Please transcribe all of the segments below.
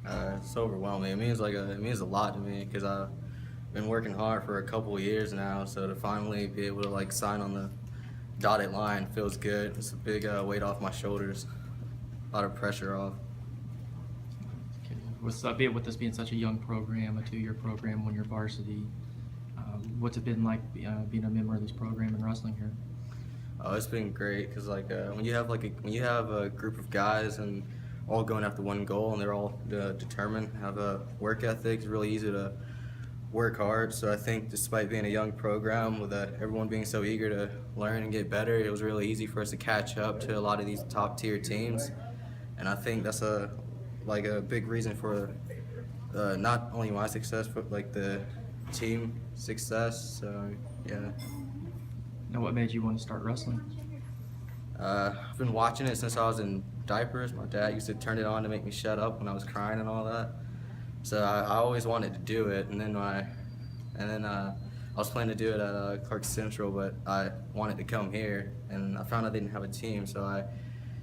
It's overwhelming. It means a lot to me because I've been working hard for a couple of years now. So to finally be able to like sign on the dotted line feels good. It's a big weight off my shoulders, a lot of pressure off. Okay. With this being such a young program, a 2-year program, when you're varsity, what's it been like being a member of this program and wrestling here? Oh, it's been great because when you have when you have a group of guys and all going after one goal and they're all determined, have a work ethic, it's really easy to work hard. So I think despite being a young program with everyone being so eager to learn and get better, it was really easy for us to catch up to a lot of these top tier teams. And I think that's a big reason for not only my success but like the team success. So yeah. Now, what made you want to start wrestling? I've been watching it since I was in diapers. My dad used to turn it on to make me shut up when I was crying and all that. So I always wanted to do it, and then I was planning to do it at Clark Central, but I wanted to come here, and I found out they didn't have a team, so I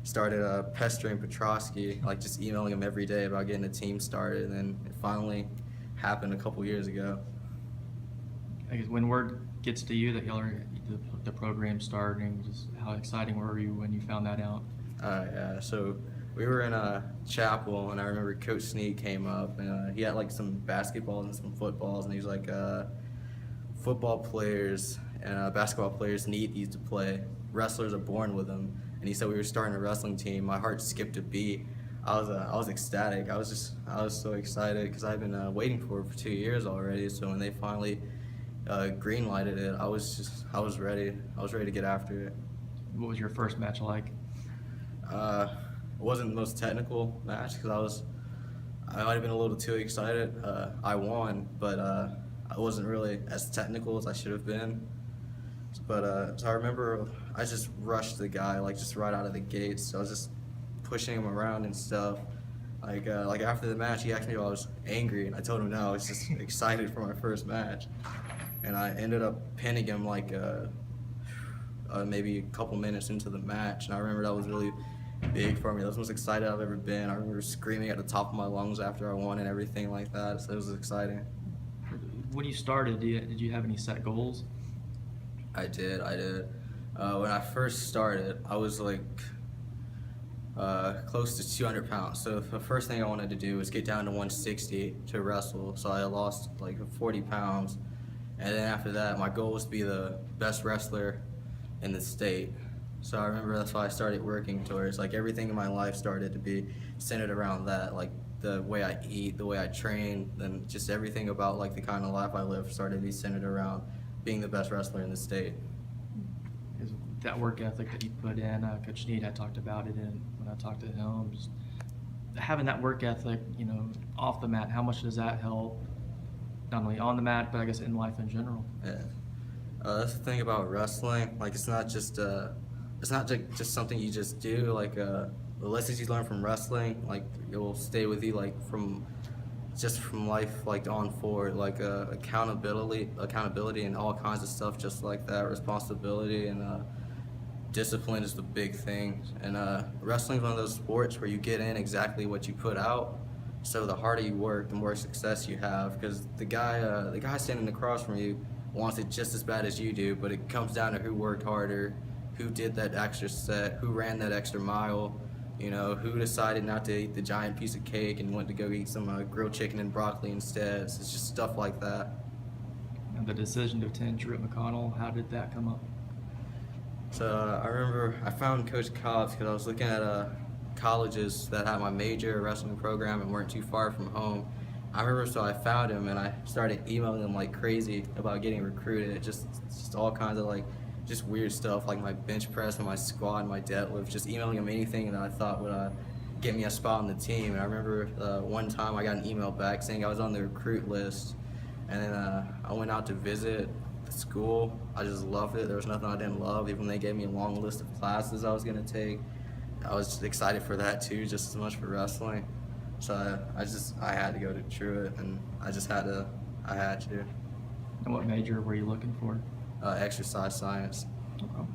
started pestering Petrosky, like just emailing him every day about getting a team started, and then it finally happened a couple years ago. I guess when word gets to you that the program's starting, just how exciting were you when you found that out? Yeah, so we were in a chapel, and I remember Coach Snead came up, and he had like some basketballs and some footballs, and he was like, football players and basketball players need these to play. Wrestlers are born with them. And he said we were starting a wrestling team. My heart skipped a beat. I was ecstatic. I was so excited because I've been waiting for it for 2 years already. So when they finally green lighted it, I was ready. I was ready to get after it. What was your first match like? It wasn't the most technical match because I might have been a little too excited. I won, but I wasn't really as technical as I should have been. But so I remember I just rushed the guy like just right out of the gates. So I was just pushing him around and stuff. Like after the match, he asked me if I was angry, and I told him no. I was just excited for my first match, and I ended up pinning him like maybe a couple minutes into the match. And I remember that was really big for me. That was the most excited I've ever been. I remember screaming at the top of my lungs after I won and everything like that. So it was exciting. When you started, did you have any set goals? I did. When I first started, I was like close to 200 pounds. So the first thing I wanted to do was get down to 160 to wrestle. So I lost like 40 pounds. And then after that, my goal was to be the best wrestler in the state. So I remember that's why I started working towards, like everything in my life started to be centered around that, like the way I eat, the way I train, and just everything about like the kind of life I live started to be centered around being the best wrestler in the state. Is that work ethic that you put in, Coach Snead had talked about it when I talked to him, just having that work ethic, off the mat, how much does that help, not only on the mat, but I guess in life in general? Yeah. That's the thing about wrestling. Like it's not just just something you just do. Like the lessons you learn from wrestling, like it will stay with you like from life like on forward. Like accountability and all kinds of stuff just like that. Responsibility and discipline is the big thing. And wrestling is one of those sports where you get in exactly what you put out. So the harder you work, the more success you have. Because the guy standing across from you wants it just as bad as you do, but it comes down to who worked harder, who did that extra set, who ran that extra mile, who decided not to eat the giant piece of cake and went to go eat some grilled chicken and broccoli instead. So it's just stuff like that. And the decision to attend Truett-McConnell, how did that come up? So I remember I found Coach Cobbs because I was looking at colleges that had my major wrestling program and weren't too far from home. I remember, so I found him and I started emailing him like crazy about getting recruited. Just all kinds of like just weird stuff like my bench press and my squat and my deadlift. Just emailing him anything that I thought would get me a spot on the team. And I remember one time I got an email back saying I was on the recruit list, and then I went out to visit the school. I just loved it. There was nothing I didn't love. Even when they gave me a long list of classes I was gonna take, I was just excited for that too, just as much for wrestling. So I had to go to Truett, and I had to. And what major were you looking for? Exercise science. Okay.